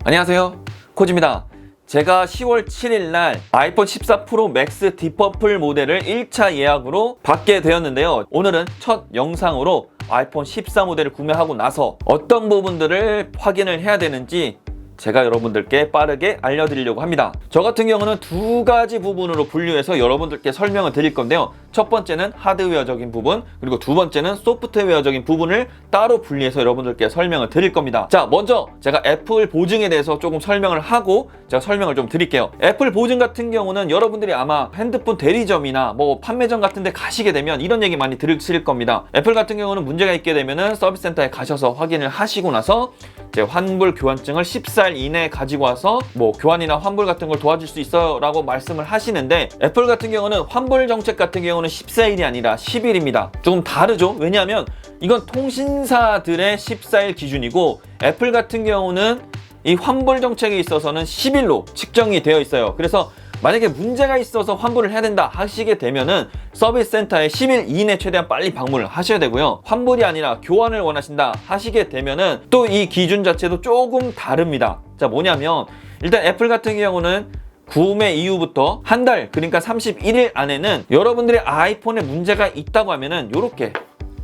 안녕하세요, 코지입니다. 제가 10월 7일 날 아이폰 14 프로 맥스 딥퍼플 모델을 1차 예약으로 받게 되었는데요. 오늘은 첫 영상으로 아이폰 14 모델을 구매하고 나서 어떤 부분들을 확인을 해야 되는지 제가 여러분들께 빠르게 알려드리려고 합니다. 저 같은 경우는 두 가지 부분으로 분류해서 여러분들께 설명을 드릴 건데요. 첫 번째는 하드웨어적인 부분, 그리고 두 번째는 소프트웨어적인 부분을 따로 분리해서 여러분들께 설명을 드릴 겁니다. 자, 먼저 제가 애플 보증에 대해서 조금 설명을 하고 제가 설명을 좀 드릴게요. 애플 보증 같은 경우는 여러분들이 아마 핸드폰 대리점이나 판매점 같은 데 가시게 되면 이런 얘기 많이 들으실 겁니다. 애플 같은 경우는 문제가 있게 되면은 서비스 센터에 가셔서 확인을 하시고 나서 환불 교환증을 14일 이내에 가지고 와서 교환이나 환불 같은 걸 도와줄 수 있어요 라고 말씀을 하시는데, 애플 같은 경우는 환불 정책 같은 경우는 14일이 아니라 10일입니다. 조금 다르죠? 왜냐하면 이건 통신사들의 14일 기준이고, 애플 같은 경우는 이 환불 정책에 있어서는 10일로 측정이 되어 있어요. 그래서 만약에 문제가 있어서 환불을 해야 된다 하시게 되면은 서비스 센터에 10일 이내 최대한 빨리 방문을 하셔야 되고요. 환불이 아니라 교환을 원하신다 하시게 되면은 또 이 기준 자체도 조금 다릅니다. 자, 뭐냐면 일단 애플 같은 경우는 구매 이후부터 한 달, 그러니까 31일 안에는 여러분들의 아이폰에 문제가 있다고 하면은 요렇게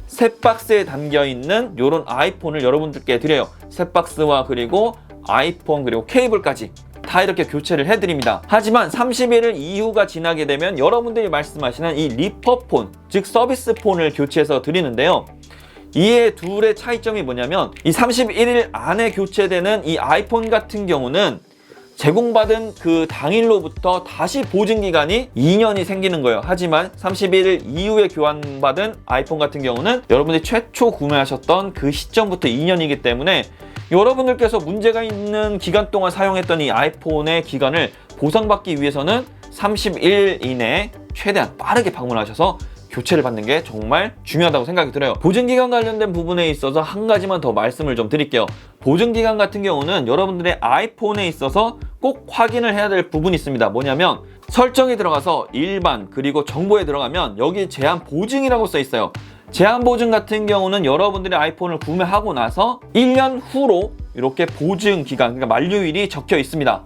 새 박스에 담겨 있는 요런 아이폰을 여러분들께 드려요. 새 박스와 그리고 아이폰 그리고 케이블까지 다 이렇게 교체를 해드립니다. 하지만 31일 이후가 지나게 되면 여러분들이 말씀하시는 이 리퍼폰, 즉 서비스 폰을 교체해서 드리는데요. 이의 둘의 차이점이 뭐냐면 이 31일 안에 교체되는 이 아이폰 같은 경우는 제공받은 그 당일로부터 다시 보증기간이 2년이 생기는 거예요. 하지만 31일 이후에 교환받은 아이폰 같은 경우는 여러분들이 최초 구매하셨던 그 시점부터 2년이기 때문에 여러분들께서 문제가 있는 기간 동안 사용했던 이 아이폰의 기간을 보상받기 위해서는 30일 이내에 최대한 빠르게 방문하셔서 교체를 받는 게 정말 중요하다고 생각이 들어요. 보증기간 관련된 부분에 있어서 한 가지만 더 말씀을 좀 드릴게요. 보증기간 같은 경우는 여러분들의 아이폰에 있어서 꼭 확인을 해야 될 부분이 있습니다. 뭐냐면 설정에 들어가서 일반 그리고 정보에 들어가면 여기 제한 보증이라고 써 있어요. 제한 보증 같은 경우는 여러분들의 아이폰을 구매하고 나서 1년 후로 이렇게 보증 기간, 그러니까 만료일이 적혀 있습니다.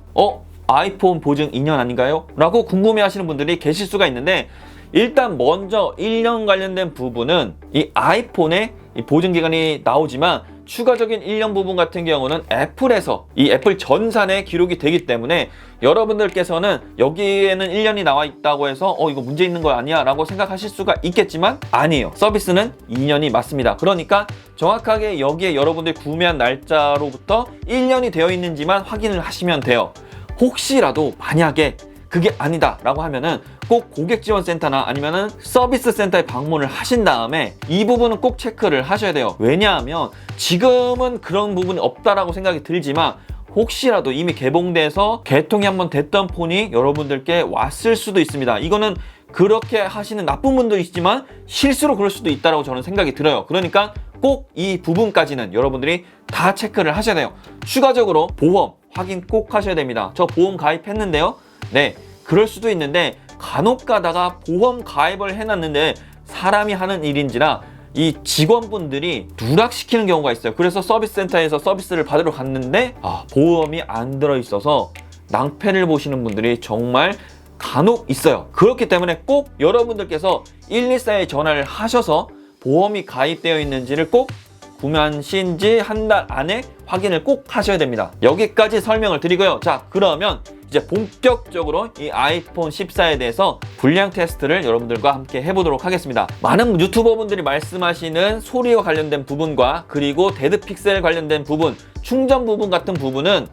아이폰 보증 2년 아닌가요? 라고 궁금해 하시는 분들이 계실 수가 있는데, 일단 먼저 1년 관련된 부분은 이 아이폰에 이 보증 기간이 나오지만 추가적인 1년 부분 같은 경우는 애플에서 이 애플 전산에 기록이 되기 때문에 여러분들께서는 여기에는 1년이 나와 있다고 해서 이거 문제 있는 거 아니야 라고 생각하실 수가 있겠지만 아니에요. 서비스는 2년이 맞습니다. 그러니까 정확하게 여기에 여러분들이 구매한 날짜로부터 1년이 되어 있는지만 확인을 하시면 돼요. 혹시라도 만약에 그게 아니다 라고 하면은 꼭 고객지원센터나 아니면은 서비스 센터에 방문을 하신 다음에 이 부분은 꼭 체크를 하셔야 돼요. 왜냐하면 지금은 그런 부분이 없다라고 생각이 들지만 혹시라도 이미 개봉돼서 개통이 한번 됐던 폰이 여러분들께 왔을 수도 있습니다. 이거는 그렇게 하시는 나쁜 분도 있지만 실수로 그럴 수도 있다라고 저는 생각이 들어요. 그러니까 꼭 이 부분까지는 여러분들이 다 체크를 하셔야 돼요. 추가적으로 보험 확인 꼭 하셔야 됩니다. 저 보험 가입했는데요. 네, 그럴 수도 있는데 간혹 가다가 보험 가입을 해놨는데 사람이 하는 일인지라 이 직원분들이 누락시키는 경우가 있어요. 그래서 서비스 센터에서 서비스를 받으러 갔는데 보험이 안 들어있어서 낭패를 보시는 분들이 정말 간혹 있어요. 그렇기 때문에 꼭 여러분들께서 114에 전화를 하셔서 보험이 가입되어 있는지를 꼭 구매하신 지 한 달 안에 확인을 꼭 하셔야 됩니다. 여기까지 설명을 드리고요. 자, 그러면 이제 본격적으로 이 아이폰 14에 대해서 불량 테스트를 여러분들과 함께 해보도록 하겠습니다. 많은 유튜버분들이 말씀하시는 소리와 관련된 부분과 그리고 데드 픽셀 관련된 부분, 충전 부분 같은 부분은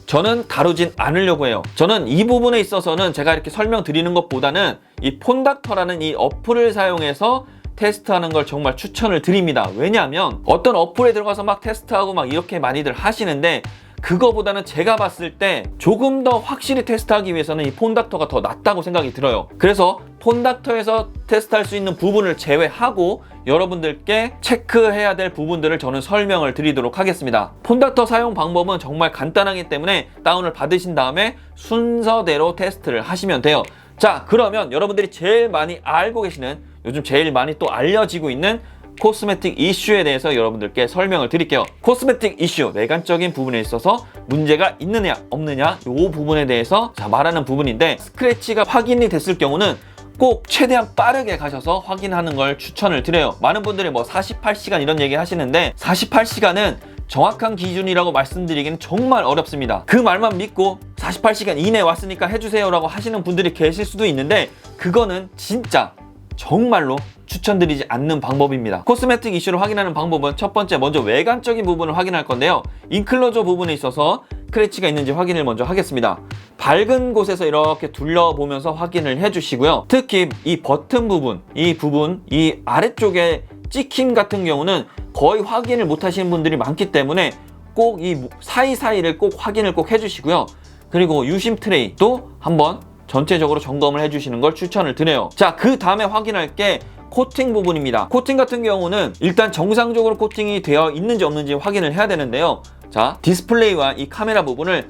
저는 다루진 않으려고 해요. 저는 이 부분에 있어서는 제가 이렇게 설명드리는 것보다는 이 폰닥터라는 이 어플을 사용해서 테스트하는 걸 정말 추천을 드립니다. 왜냐하면 어떤 어플에 들어가서 막 테스트하고 막 이렇게 많이들 하시는데 그거보다는 제가 봤을 때 조금 더 확실히 테스트하기 위해서는 이 폰닥터가 더 낫다고 생각이 들어요. 그래서 폰닥터에서 테스트할 수 있는 부분을 제외하고 여러분들께 체크해야 될 부분들을 저는 설명을 드리도록 하겠습니다. 폰닥터 사용 방법은 정말 간단하기 때문에 다운을 받으신 다음에 순서대로 테스트를 하시면 돼요. 자, 그러면 여러분들이 제일 많이 알고 계시는, 요즘 제일 많이 또 알려지고 있는 코스메틱 이슈에 대해서 여러분들께 설명을 드릴게요. 코스메틱 이슈, 외관적인 부분에 있어서 문제가 있느냐 없느냐 이 부분에 대해서 말하는 부분인데, 스크래치가 확인이 됐을 경우는 꼭 최대한 빠르게 가셔서 확인하는 걸 추천을 드려요. 많은 분들이 뭐 48시간 이런 얘기 하시는데 48시간은 정확한 기준이라고 말씀드리기는 정말 어렵습니다. 그 말만 믿고 48시간 이내에 왔으니까 해주세요 라고 하시는 분들이 계실 수도 있는데, 그거는 진짜 정말로 추천드리지 않는 방법입니다. 코스메틱 이슈를 확인하는 방법은 첫 번째, 먼저 외관적인 부분을 확인할 건데요. 인클로저 부분에 있어서 스크래치가 있는지 확인을 먼저 하겠습니다. 밝은 곳에서 이렇게 둘러보면서 확인을 해주시고요. 특히 이 버튼 부분, 이 아래쪽에 찍힘 같은 경우는 거의 확인을 못 하시는 분들이 많기 때문에 꼭 이 사이사이를 꼭 확인을 꼭 해주시고요. 그리고 유심 트레이도 한번 전체적으로 점검을 해주시는 걸 추천을 드려요. 자, 그 다음에 확인할 게 코팅 부분입니다. 코팅 같은 경우는 일단 정상적으로 코팅이 되어 있는지 없는지 확인을 해야 되는데요. 자, 디스플레이와 이 카메라 부분을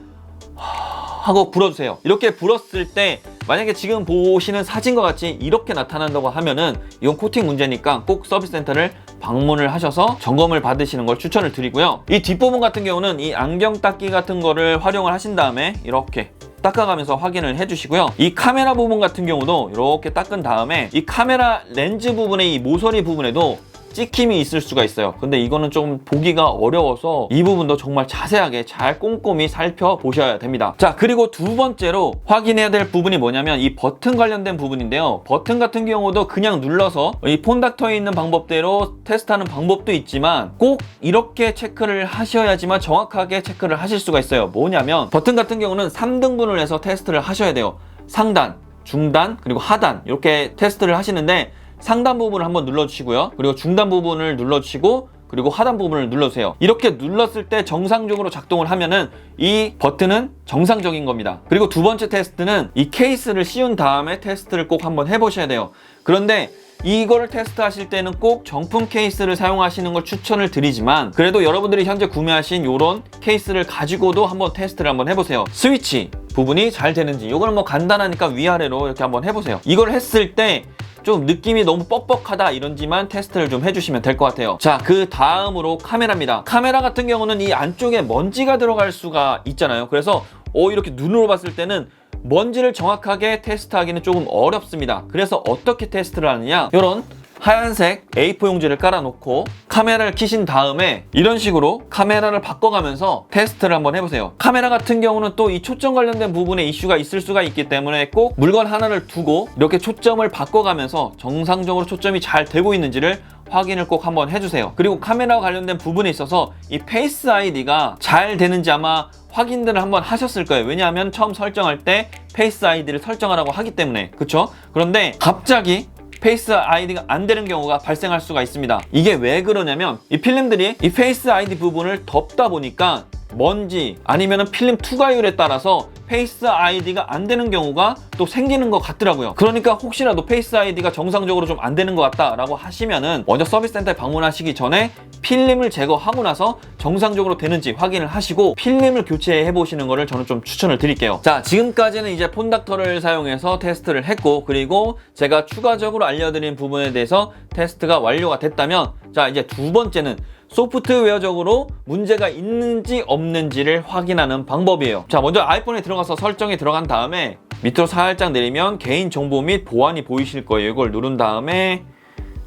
하고 불어주세요. 이렇게 불었을 때 만약에 지금 보시는 사진과 같이 이렇게 나타난다고 하면은 이건 코팅 문제니까 꼭 서비스 센터를 방문을 하셔서 점검을 받으시는 걸 추천을 드리고요. 이 뒷부분 같은 경우는 이 안경 닦기 같은 거를 활용을 하신 다음에 이렇게 닦아가면서 확인을 해주시고요. 이 카메라 부분 같은 경우도 이렇게 닦은 다음에 이 카메라 렌즈 부분의 이 모서리 부분에도 찍힘이 있을 수가 있어요. 근데 이거는 좀 보기가 어려워서 이 부분도 정말 자세하게 잘 꼼꼼히 살펴보셔야 됩니다. 자, 그리고 두 번째로 확인해야 될 부분이 뭐냐면 이 버튼 관련된 부분인데요. 버튼 같은 경우도 그냥 눌러서 이 폰닥터에 있는 방법대로 테스트하는 방법도 있지만 꼭 이렇게 체크를 하셔야지만 정확하게 체크를 하실 수가 있어요. 뭐냐면 버튼 같은 경우는 3등분을 해서 테스트를 하셔야 돼요. 상단, 중단, 그리고 하단 이렇게 테스트를 하시는데, 상단 부분을 한번 눌러주시고요. 그리고 중단 부분을 눌러주시고, 그리고 하단 부분을 눌러주세요. 이렇게 눌렀을 때 정상적으로 작동을 하면은 이 버튼은 정상적인 겁니다. 그리고 두 번째 테스트는 이 케이스를 씌운 다음에 테스트를 꼭 한번 해보셔야 돼요. 그런데 이거를 테스트하실 때는 꼭 정품 케이스를 사용하시는 걸 추천을 드리지만, 그래도 여러분들이 현재 구매하신 이런 케이스를 가지고도 한번 테스트를 한번 해보세요. 스위치 부분이 잘 되는지, 이거는 뭐 간단하니까 위아래로 이렇게 한번 해보세요. 이걸 했을 때 좀 느낌이 너무 뻑뻑하다 이런지만 테스트를 좀 해주시면 될 것 같아요. 자, 그 다음으로 카메라입니다. 카메라 같은 경우는 이 안쪽에 먼지가 들어갈 수가 있잖아요. 그래서 이렇게 눈으로 봤을 때는 먼지를 정확하게 테스트하기는 조금 어렵습니다. 그래서 어떻게 테스트를 하느냐, 이런 하얀색 A4 용지를 깔아놓고 카메라를 켜신 다음에 이런 식으로 카메라를 바꿔가면서 테스트를 한번 해보세요. 카메라 같은 경우는 또 이 초점 관련된 부분에 이슈가 있을 수가 있기 때문에 꼭 물건 하나를 두고 이렇게 초점을 바꿔가면서 정상적으로 초점이 잘 되고 있는지를 확인을 꼭 한번 해주세요. 그리고 카메라와 관련된 부분에 있어서 이 페이스 아이디가 잘 되는지 아마 확인들을 한번 하셨을 거예요. 왜냐하면 처음 설정할 때 페이스 아이디를 설정하라고 하기 때문에, 그쵸? 그런데 갑자기 페이스 아이디가 안 되는 경우가 발생할 수가 있습니다. 이게 왜 그러냐면 이 필름들이 이 페이스 아이디 부분을 덮다 보니까 먼지 아니면 필름 투과율에 따라서 페이스 아이디가 안 되는 경우가 또 생기는 것 같더라고요. 그러니까 혹시라도 페이스 아이디가 정상적으로 좀 안 되는 것 같다라고 하시면은 먼저 서비스 센터에 방문하시기 전에 필름을 제거하고 나서 정상적으로 되는지 확인을 하시고 필름을 교체해 보시는 거를 저는 좀 추천을 드릴게요. 자, 지금까지는 이제 폰닥터를 사용해서 테스트를 했고, 그리고 제가 추가적으로 알려드린 부분에 대해서 테스트가 완료가 됐다면, 자, 이제 두 번째는 소프트웨어적으로 문제가 있는지 없는지를 확인하는 방법이에요. 자, 먼저 아이폰에 들어가서 설정에 들어간 다음에 밑으로 살짝 내리면 개인정보 및 보안이 보이실 거예요. 이걸 누른 다음에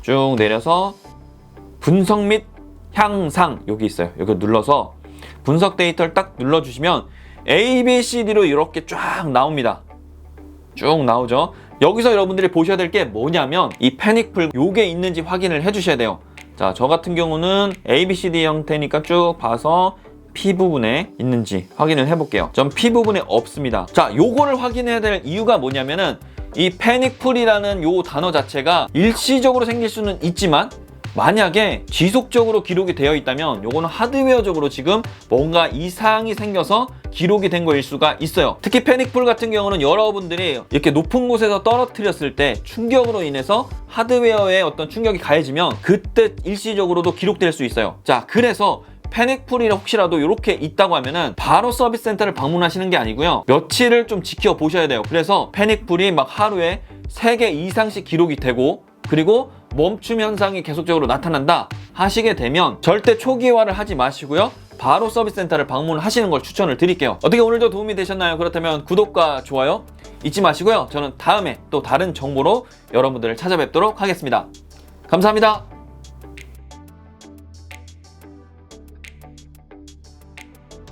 쭉 내려서 분석 및 향상, 여기 있어요. 여기 눌러서 분석 데이터를 딱 눌러주시면 ABCD로 이렇게 쫙 나옵니다. 쭉 나오죠. 여기서 여러분들이 보셔야 될 게 뭐냐면 이 패닉풀 요게 있는지 확인을 해주셔야 돼요. 자, 저 같은 경우는 ABCD 형태니까 쭉 봐서 P 부분에 있는지 확인을 해볼게요. 전 P 부분에 없습니다. 자, 요거를 확인해야 될 이유가 뭐냐면은 이 패닉풀이라는 요 단어 자체가 일시적으로 생길 수는 있지만 만약에 지속적으로 기록이 되어 있다면 요거는 하드웨어적으로 지금 뭔가 이상이 생겨서 기록이 된 거일 수가 있어요. 특히 패닉풀 같은 경우는 여러분들이 이렇게 높은 곳에서 떨어뜨렸을 때 충격으로 인해서 하드웨어에 어떤 충격이 가해지면 그때 일시적으로도 기록될 수 있어요. 자, 그래서 패닉풀이 혹시라도 이렇게 있다고 하면은 바로 서비스 센터를 방문하시는 게 아니고요, 며칠을 좀 지켜보셔야 돼요. 그래서 패닉풀이 막 하루에 3개 이상씩 기록이 되고, 그리고 멈춤 현상이 계속적으로 나타난다 하시게 되면 절대 초기화를 하지 마시고요. 바로 서비스 센터를 방문하시는 걸 추천을 드릴게요. 어떻게 오늘도 도움이 되셨나요? 그렇다면 구독과 좋아요 잊지 마시고요. 저는 다음에 또 다른 정보로 여러분들을 찾아뵙도록 하겠습니다. 감사합니다.